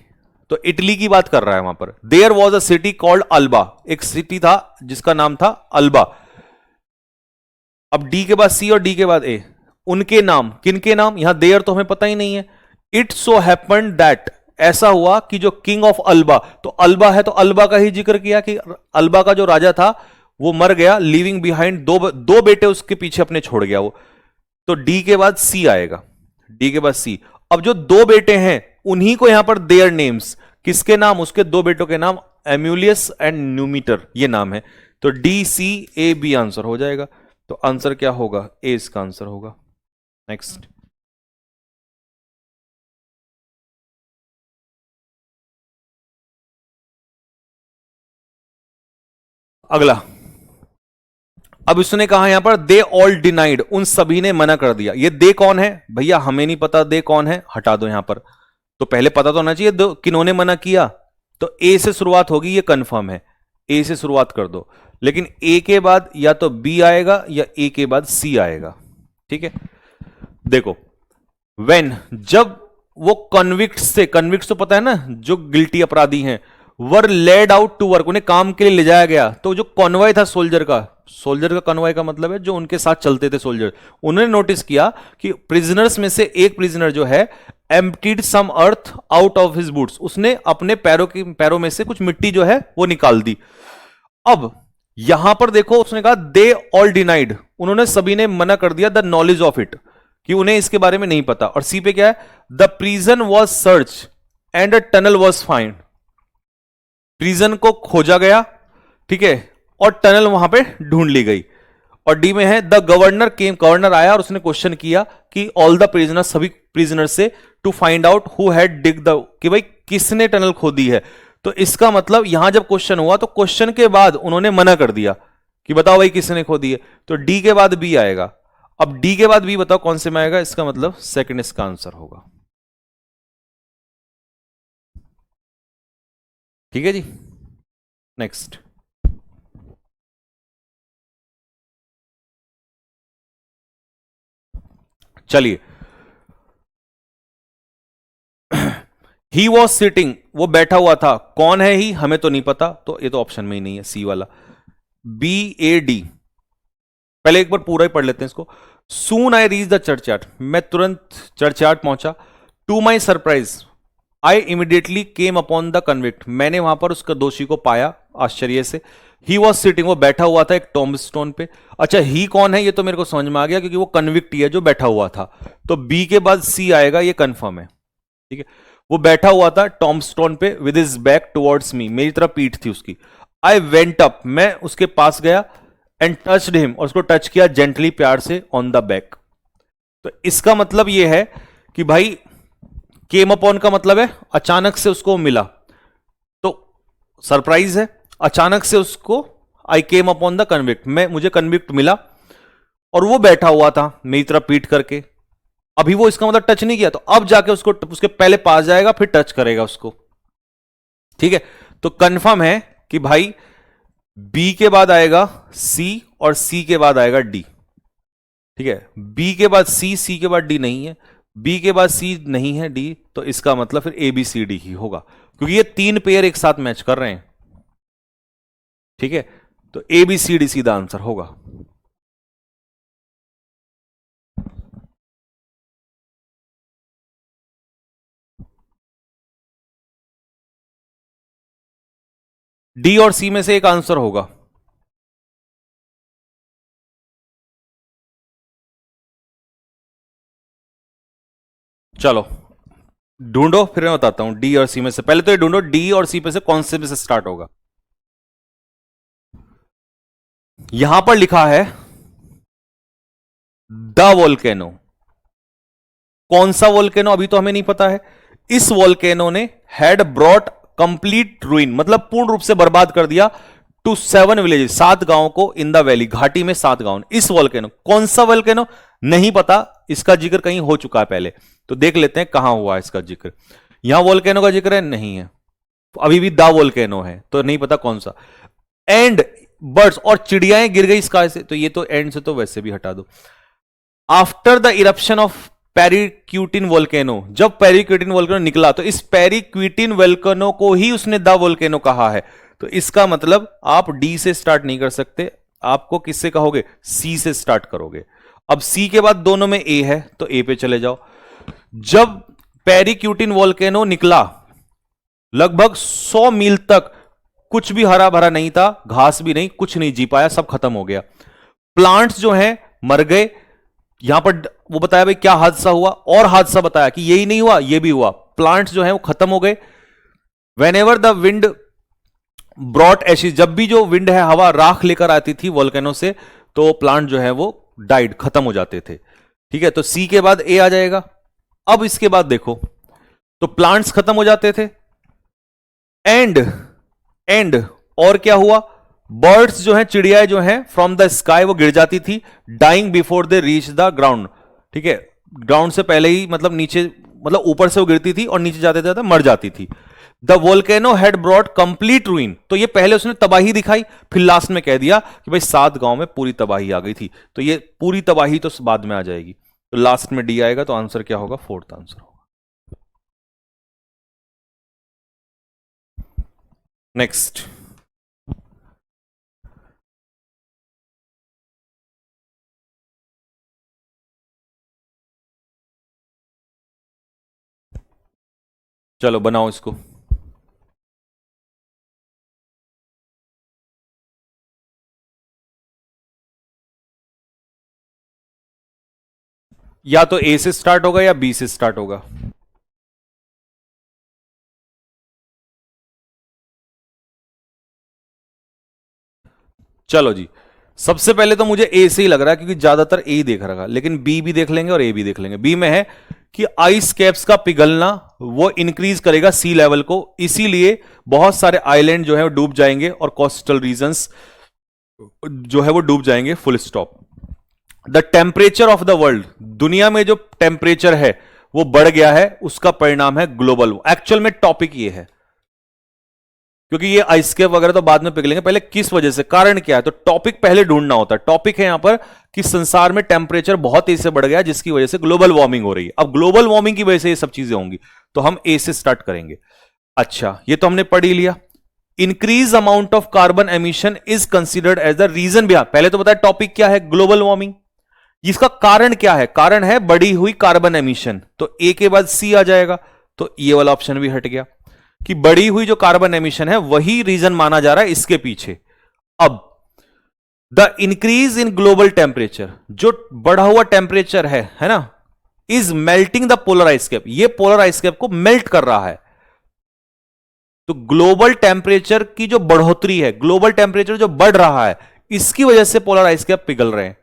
तो इटली की बात कर रहा है वहां पर। There was a city called Alba, एक सिटी था जिसका नाम था अल्बा। अब डी के बाद सी और डी के बाद ए, उनके नाम, किनके नाम, यहां देयर तो हमें पता ही नहीं है। इट सो हैपेंड दैट, ऐसा हुआ कि जो किंग ऑफ अल्बा, तो अल्बा है तो अल्बा का ही जिक्र किया कि अल्बा का जो राजा था वो मर गया, लिविंग बिहाइंड, दो बेटे उसके पीछे अपने छोड़ गया वो। तो डी के बाद सी आएगा, डी के बाद सी। अब जो दो बेटे हैं उन्हीं को यहां पर देयर नेम्स, किसके नाम, उसके दो बेटों के नाम, एम्यूलियस एंड न्यूमीटर, ये नाम है। तो D C A B answer हो जाएगा। तो आंसर क्या होगा, ए इसका आंसर होगा। नेक्स्ट, अगला। अब उसने कहा यहां पर दे ऑल डिनाइड, उन सभी ने मना कर दिया। ये दे कौन है भैया, हमें नहीं पता दे कौन है, हटा दो यहां पर। तो पहले पता तो होना चाहिए दो किन्होंने मना किया। तो ए से शुरुआत होगी, ये कंफर्म है, ए से शुरुआत कर दो। लेकिन ए के बाद या तो बी आएगा या ए के बाद सी आएगा। ठीक है, देखो वेन, जब वो कन्विक्ट से, कन्विक्ट तो पता है ना जो गिल्टी अपराधी हैं, वर लेड आउट टू वर्क, उन्हें काम के लिए ले जाया गया। तो जो कॉन्वॉय था सोल्जर का, सोल्जर का कॉन्वॉय का मतलब है जो उनके साथ चलते थे सोल्जर, उन्होंने नोटिस किया कि प्रिजनर्स में से एक प्रिजनर जो है emptied some earth out of his boots, उसने अपने पैरों में से कुछ मिट्टी जो है वो निकाल दी। अब यहां पर देखो उसने कहा दे ऑल डिनाइड, उन्होंने सभी ने मना कर दिया द नॉलेज ऑफ इट, कि उन्हें इसके बारे में नहीं पता। और सी पे क्या है, the prison was search and a tunnel was find, prison को खोजा गया, ठीक है, और टनल वहां पे ढूंढ ली गई। और डी में है द गवर्नर केम, गवर्नर आया और उसने क्वेश्चन किया कि ऑल द प्रिजनर, सभी प्रिजनर से, to find out who had dig the, कि भाई किसने टनल खोदी है। तो इसका मतलब यहां जब क्वेश्चन हुआ तो क्वेश्चन के बाद उन्होंने मना कर दिया कि बताओ भाई किसने खोदी है। तो डी के बाद बी आएगा। अब डी के बाद बी बताओ कौन से में आएगा, इसका मतलब सेकंड इसका आंसर होगा। ठीक है जी, नेक्स्ट। चलिए, ही वॉज सिटिंग, वो बैठा हुआ था, कौन है ही हमें तो नहीं पता, तो ये तो ऑप्शन में ही नहीं है, सी वाला। बी ए डी, पहले एक बार पूरा ही पढ़ लेते हैं इसको। Soon I reach the churchyard, मैं तुरंत चर्चयार्ड पहुंचा। To my surprise I immediately came upon the convict, मैंने वहां पर उसका दोषी को पाया आश्चर्य से। ही वॉज सिटिंग, वो बैठा हुआ था एक टॉम्बस्टोन पे। अच्छा, ही कौन है ये तो मेरे को समझ में आ गया, क्योंकि वो कन्विक्ट ही है जो बैठा हुआ था। तो बी के बाद सी आएगा, ये कंफर्म है। ठीक है, वो बैठा हुआ था टॉम्बस्टोन पे with his back towards me, मेरी तरफ पीठ थी उसकी। आई वेंट अप, मैं उसके पास गया, एंड टच्ड हिम, और उसको टच किया जेंटली, प्यार से, ऑन द बैक। तो इसका मतलब यह है कि भाई केम अपॉन का मतलब है अचानक से उसको मिला, तो सरप्राइज है, अचानक से उसको, आई केम अपॉन द कन्विक्ट, मुझे कन्विक्ट मिला और वो बैठा हुआ था मेरी तरफ पीठ करके। अभी वो इसका मतलब टच नहीं किया, तो अब जाके उसको, उसके पहले पास जाएगा फिर टच करेगा उसको। ठीक है, तो कंफर्म है कि भाई बी के बाद आएगा सी और सी के बाद आएगा डी। ठीक है, बी के बाद सी, सी के बाद डी नहीं है, बी के बाद सी नहीं है, डी, तो इसका मतलब फिर ए बी सी डी ही होगा, क्योंकि ये तीन पेयर एक साथ मैच कर रहे हैं। ठीक है, तो ए बी सी डी सीधा आंसर होगा। डी और सी में से एक आंसर होगा। चलो ढूंढो, फिर मैं बताता हूं डी और सी में से। पहले तो ये ढूंढो डी और सी में से कौन से में से स्टार्ट होगा। यहां पर लिखा है द वोल्केनो, कौन सा वोल्केनो अभी तो हमें नहीं पता है। इस वोल्केनो ने हैड ब्रॉट कंप्लीट रूइन, मतलब पूर्ण रूप से बर्बाद कर दिया, टू 7 विलेजेस, 7 गांवों को, इन द वैली, घाटी में 7 गांव। इस वोल्केनो, कौन सा वोल्केनो नहीं पता, इसका जिक्र कहीं हो चुका है पहले, तो देख लेते हैं कहां हुआ इसका जिक्र। यहां वोल्केनो का जिक्र है, नहीं है, अभी भी द वोल्केनो है, तो नहीं पता कौन सा। एंड बर्ड्स, और चिड़ियाएं गिर गई स्काई से, तो ये तो एंड से तो वैसे भी हटा दो। After the eruption of Paricutin volcano, जब पेरिक्यूटिन वोल्केनो निकला, तो इस पेरिक्यूटिन वोल्केनो को ही उसने द वोल्केनो कहा है। तो इसका मतलब आप डी से स्टार्ट नहीं कर सकते, आपको किससे कहोगे, सी से स्टार्ट करोगे। अब सी के बाद दोनों में ए है तो ए पे चले जाओ। जब पेरिक्यूटिन वोल्केनो निकला, लगभग 100 मील तक कुछ भी हरा भरा नहीं था, घास भी नहीं, कुछ नहीं जी पाया, सब खत्म हो गया। प्लांट्स जो हैं मर गए। यहां पर वो बताया भाई क्या हादसा हुआ, और हादसा बताया कि यही नहीं हुआ, ये भी हुआ। प्लांट्स जो हैं वो खत्म हो गए। Whenever the wind brought Ashes, जब भी जो विंड है, हवा राख लेकर आती थी वोल्केनो से, तो प्लांट जो है वो डाइड, खत्म हो जाते थे। ठीक है, तो सी के बाद ए आ जाएगा। अब इसके बाद देखो, तो प्लांट्स खत्म हो जाते थे। एंड और क्या हुआ, बर्ड्स जो हैं, चिड़ियाएं जो हैं, फ्रॉम द स्काई वो गिर जाती थी, dying before they reach the ground. ठीक है, ग्राउंड से पहले ही, मतलब नीचे, मतलब ऊपर से वो गिरती थी और नीचे जाते जाते मर जाती थी। The volcano had brought complete रूइन, तो ये पहले उसने तबाही दिखाई, फिर लास्ट में कह दिया कि भाई 7 गांव में पूरी तबाही आ गई थी। तो ये पूरी तबाही तो बाद में आ जाएगी, तो लास्ट में डी आएगा, तो आंसर क्या होगा, 4th आंसर होगा। नेक्स्ट, चलो बनाओ इसको। या तो ए से स्टार्ट होगा या बी से स्टार्ट होगा। चलो जी, सबसे पहले तो मुझे ए से ही लग रहा है, क्योंकि ज्यादातर ए ही देख रहा है, लेकिन बी भी देख लेंगे और ए भी देख लेंगे। बी में है कि आइस कैप्स का पिघलना वो इंक्रीज करेगा सी लेवल को, इसीलिए बहुत सारे आइलैंड जो है वो डूब जाएंगे और कोस्टल रीजन्स जो है वो डूब जाएंगे, full stop. The temperature of the world, दुनिया में जो टेम्परेचर है वो बढ़ गया है, उसका परिणाम है ग्लोबल। एक्चुअल में टॉपिक ये है, क्योंकि ये आइसकेप वगैरह तो बाद में पिघलेंगे, पहले किस वजह से, कारण क्या है, तो टॉपिक पहले ढूंढना होता है। टॉपिक है यहां पर कि संसार में टेम्परेचर बहुत तेजी से बढ़ गया, जिसकी वजह से ग्लोबल वार्मिंग हो रही है। अब ग्लोबल वार्मिंग की वजह से ये सब चीजें होंगी, तो हम ए से स्टार्ट करेंगे। अच्छा, ये तो हमने पढ़ ही लिया। Increase amount of carbon emission is considered as the reason behind, पहले तो बताया टॉपिक क्या है, ग्लोबल वार्मिंग। इसका कारण क्या है, कारण है बढ़ी हुई कार्बन एमिशन, तो ए के बाद सी आ जाएगा, तो ये वाला ऑप्शन भी हट गया कि बढ़ी हुई जो कार्बन एमिशन है वही रीजन माना जा रहा है इसके पीछे। अब the increase in global temperature, जो बढ़ा हुआ टेम्परेचर है ना, is melting the polar ice cap, ये पोलर आइस कैप को मेल्ट कर रहा है। तो ग्लोबल टेम्परेचर की जो बढ़ोतरी है, ग्लोबल टेम्परेचर जो बढ़ रहा है, इसकी वजह से पोलर आइस कैप पिघल रहे हैं,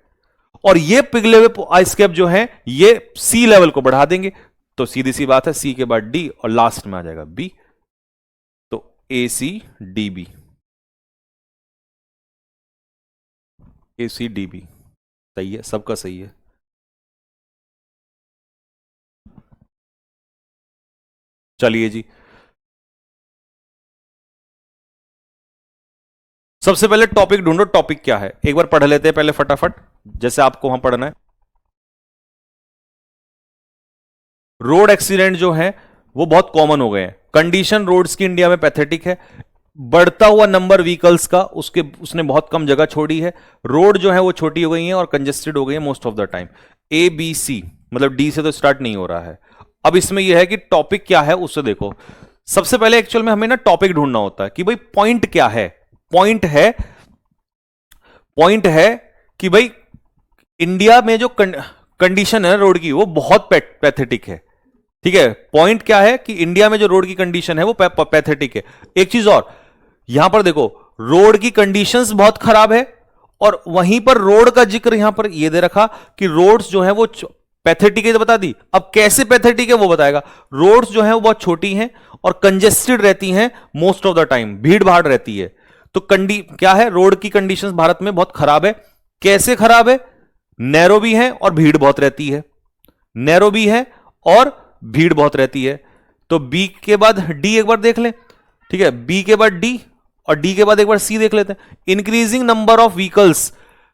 और ये पिघले हुए आइस कैप जो है ये सी लेवल को बढ़ा देंगे। तो सीधी सी बात है, सी के बाद डी और लास्ट में आ जाएगा बी, तो ए सी डी बी, ए सी डी बी सही है, सबका सही है। चलिए जी, सबसे पहले टॉपिक ढूंढो, टॉपिक क्या है एक बार पढ़ लेते हैं पहले फटाफट, जैसे आपको वहां पढ़ना है। रोड एक्सीडेंट जो है वो बहुत कॉमन हो गए हैं, कंडीशन रोड्स की इंडिया में पैथेटिक है, बढ़ता हुआ नंबर व्हीकल्स का उसने बहुत कम जगह छोड़ी है, रोड जो है वो छोटी हो गई है और कंजेस्टेड हो गई है most of the time. A B C, मतलब डी से तो स्टार्ट नहीं हो रहा है। अब इसमें यह है कि टॉपिक क्या है उससे देखो, सबसे पहले एक्चुअल में हमें ना टॉपिक ढूंढना होता है कि भाई पॉइंट क्या है। पॉइंट है कि भाई इंडिया में जो कंडीशन है रोड की वो बहुत पैथेटिक है। ठीक है, पॉइंट क्या है कि इंडिया में जो रोड की कंडीशन है वो पैथेटिक है। एक चीज और, यहां पर देखो रोड की कंडीशंस बहुत खराब है, और वहीं पर रोड का जिक्र यहां पर ये दे रखा कि रोड्स जो है वो पैथेटिक है, तो बता दी। अब कैसे पैथेटिक है वो बताएगा। रोड्स जो है वो बहुत छोटी हैं और कंजेस्टेड रहती हैं मोस्ट ऑफ द टाइम, भीड़ भाड़ रहती है। तो क्या है, रोड की कंडीशंस भारत में बहुत खराब है। कैसे खराब है, नैरो भी है और भीड़ बहुत रहती है, नैरो भी है और भीड़ बहुत रहती है। तो बी के बाद डी एक बार देख ले, ठीक है, बी के बाद डी और डी के बाद एक बार सी देख लेते हैं। Increasing number of vehicles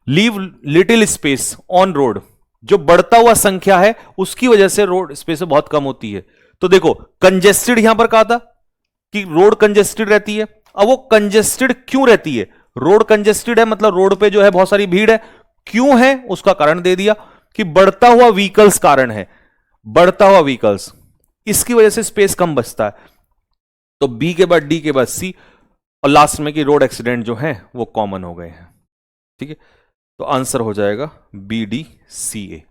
leave little space on road, जो बढ़ता हुआ संख्या है उसकी वजह से रोड स्पेस बहुत कम होती है। तो देखो कंजेस्टेड यहां पर कहा था कि रोड कंजेस्टेड रहती है। अब वो कंजेस्टेड क्यों रहती है, रोड कंजेस्टेड है मतलब रोड पे जो है बहुत सारी भीड़ है। क्यों है उसका कारण दे दिया कि बढ़ता हुआ व्हीकल्स कारण है, बढ़ता हुआ व्हीकल्स, इसकी वजह से स्पेस कम बचता है। तो बी के बाद डी के बाद सी, और लास्ट में कि रोड एक्सीडेंट जो है वो कॉमन हो गए हैं। ठीक है, तो आंसर हो जाएगा बी डी सी ए।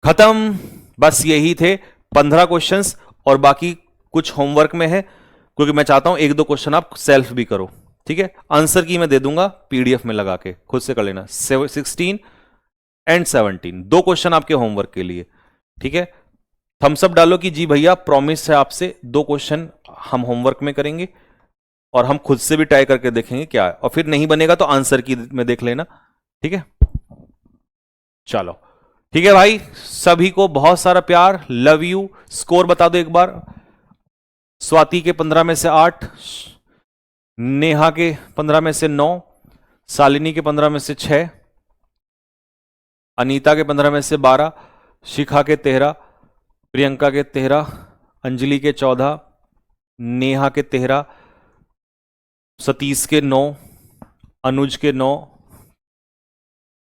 खत्म, बस यही थे 15 क्वेश्चंस, और बाकी कुछ होमवर्क में है, क्योंकि मैं चाहता हूं एक दो क्वेश्चन आप सेल्फ भी करो। ठीक है, आंसर की मैं दे दूंगा पीडीएफ में लगा के, खुद से कर लेना। 16 एंड 17 दो क्वेश्चन आपके होमवर्क के लिए। ठीक है, थम्सअप डालो कि जी भैया प्रॉमिस है आपसे, दो क्वेश्चन हम होमवर्क में करेंगे और हम खुद से भी ट्राई करके देखेंगे क्या है, और फिर नहीं बनेगा तो आंसर की में देख लेना। ठीक है, चलो ठीक है भाई, सभी को बहुत सारा प्यार, लव यू। स्कोर बता दो एक बार। स्वाति के 15 में से 8, नेहा के 15 में से 9, शालिनी के 15 में से 6, अनीता के 15 में से 12, शिखा के 13, प्रियंका के 13, अंजलि के 14, नेहा के 13, सतीश के 9, अनुज के 9,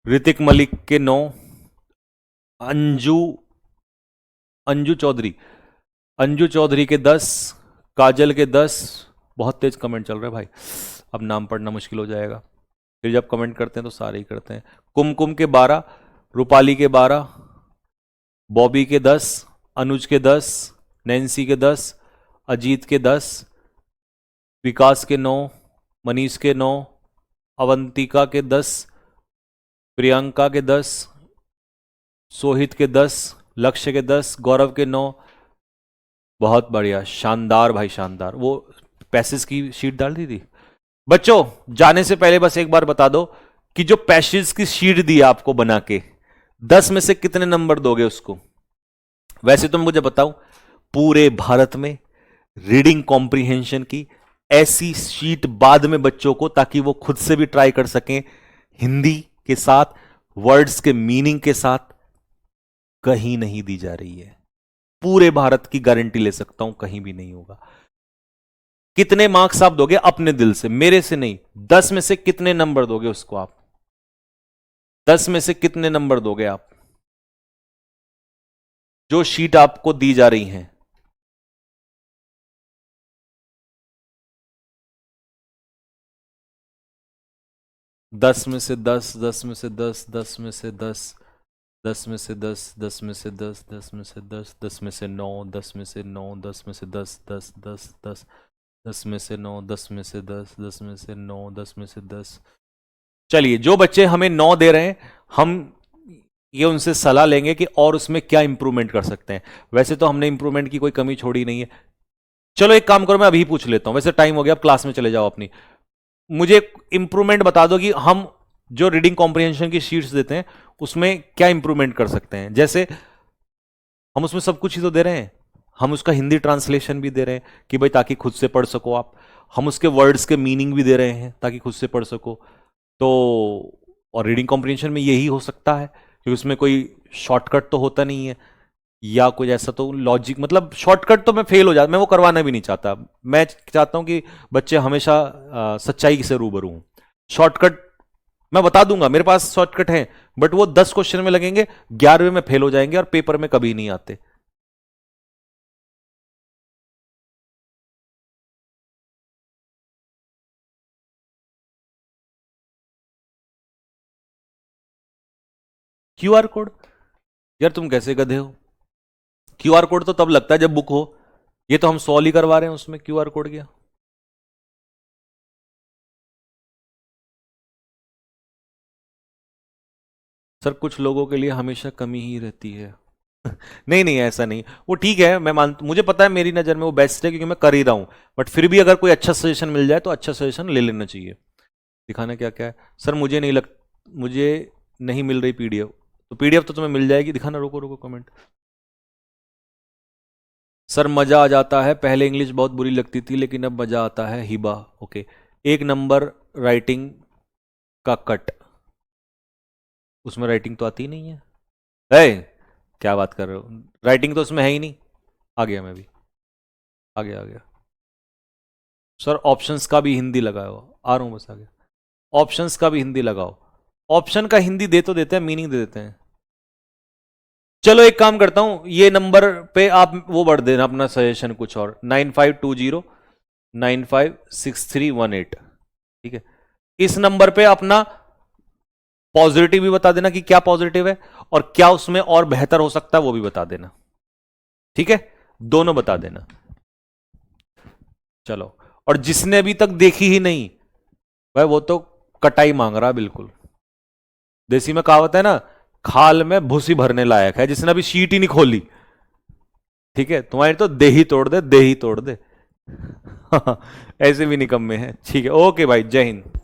ऋतिक मलिक के 9, अंजू चौधरी के 10, काजल के 10। बहुत तेज कमेंट चल रहा है भाई, अब नाम पढ़ना मुश्किल हो जाएगा, फिर जब कमेंट करते हैं तो सारे ही करते हैं। कुमकुम के 12, रूपाली के 12, बॉबी के 10, अनुज के 10, नैन्सी के 10, अजीत के 10, विकास के 9, मनीष के 9, अवंतिका के 10, प्रियंका के 10, सोहित के 10, लक्ष्य के 10, गौरव के 9। बहुत बढ़िया, शानदार भाई शानदार। वो पैसेज की शीट डाल दी थी बच्चों। जाने से पहले बस एक बार बता दो कि जो पैसेज की शीट दी आपको बना के, 10 में से कितने नंबर दोगे उसको? वैसे तो मुझे बताऊं, पूरे भारत में रीडिंग कॉम्प्रिहेंशन की ऐसी शीट बाद में बच्चों को, ताकि वो खुद से भी ट्राई कर सकें, हिंदी के साथ, वर्ड्स के मीनिंग के साथ, कहीं नहीं दी जा रही है। पूरे भारत की गारंटी ले सकता हूं, कहीं भी नहीं होगा। कितने मार्क्स आप दोगे अपने दिल से, मेरे से नहीं? 10 में से कितने नंबर दोगे उसको आप? 10 में से कितने नंबर दोगे आप जो शीट आपको दी जा रही हैं? दस में से 10, 10 में से 10, 10 में से 10, 10 में से 10, 10 में से 10, 10 में से 10, 10 में से 9, 10 में से 9, 10 में से 10, 10, 10, 10, 10 में से 9, 10 में से 10, 10 में से 9, 10 में से 10। चलिए, जो बच्चे हमें 9 दे रहे हैं, हम ये उनसे सलाह लेंगे कि और उसमें क्या इंप्रूवमेंट कर सकते हैं। वैसे तो हमने इंप्रूवमेंट की कोई कमी छोड़ी नहीं है। चलो एक काम करो, मैं अभी पूछ लेता हूं, वैसे टाइम हो गया, अब क्लास में चले जाओ अपनी। मुझे इंप्रूवमेंट बता दो कि हम जो रीडिंग कॉम्प्रिहेंशन की शीट्स देते हैं उसमें क्या इंप्रूवमेंट कर सकते हैं। जैसे हम उसमें सब कुछ ही तो दे रहे हैं, हम उसका हिंदी ट्रांसलेशन भी दे रहे हैं कि भाई ताकि खुद से पढ़ सको आप, हम उसके वर्ड्स के मीनिंग भी दे रहे हैं ताकि खुद से पढ़ सको। तो और रीडिंग कॉम्प्रिहेंशन में यही हो सकता है, क्योंकि उसमें कोई शॉर्टकट तो होता नहीं है, या कुछ ऐसा तो लॉजिक, मतलब शॉर्टकट तो मैं फेल हो जाता, मैं वो करवाना भी नहीं चाहता। मैं चाहता हूं कि बच्चे हमेशा सच्चाई से रूबरू हों। शॉर्टकट मैं बता दूंगा, मेरे पास शॉर्टकट है, बट वो 10 क्वेश्चन में लगेंगे, 11वें में फेल हो जाएंगे और पेपर में कभी नहीं आते। QR code? यार तुम कैसे गधे हो? क्यूआर कोड तो तब लगता है जब बुक हो, ये तो हम सॉल्व ही करवा रहे हैं, उसमें क्यूआर कोड क्या? सर कुछ लोगों के लिए हमेशा कमी ही रहती है। नहीं नहीं, ऐसा नहीं, वो ठीक है, मैं मुझे पता है मेरी नज़र में वो बेस्ट है क्योंकि मैं कर ही रहा हूं, बट फिर भी अगर कोई अच्छा सजेशन मिल जाए तो अच्छा सजेशन ले लेना चाहिए। दिखाना क्या क्या है? सर मुझे नहीं मिल रही पीडीएफ। तो पीडीएफ तो तुम्हें मिल जाएगी, दिखाना, रुको रुको कमेंट। सर मजा आ जाता है, पहले इंग्लिश बहुत बुरी लगती थी लेकिन अब मजा आता है। हिबा, ओके। 1 नंबर राइटिंग का कट, उसमें राइटिंग तो आती ही नहीं है। क्या बात कर रहे हो, राइटिंग तो उसमें है ही नहीं। आ गया, मैं भी आ गया। सर ऑप्शंस का भी हिंदी लगा हुआ, आ रहा हूं बस आगे। ऑप्शंस का भी हिंदी लगाओ। ऑप्शन का हिंदी दे तो देते हैं, मीनिंग दे देते हैं। चलो एक काम करता हूं, ये नंबर पे आप वो बढ़ देना अपना सजेशन कुछ और, 9520956318। ठीक है, इस नंबर पे अपना पॉजिटिव भी बता देना कि क्या पॉजिटिव है, और क्या उसमें और बेहतर हो सकता है वो भी बता देना। ठीक है, दोनों बता देना। चलो, और जिसने अभी तक देखी ही नहीं भाई वो तो कटाई मांग रहा बिल्कुल। देसी में कहावत है ना, खाल में भूसी भरने लायक है, जिसने अभी शीट ही नहीं खोली। ठीक है, तुम्हारी तो दे ही तोड़ दे, दे ही तोड़ दे। ऐसे भी निकम्मे हैं। ठीक है, ओके भाई, जय हिंद।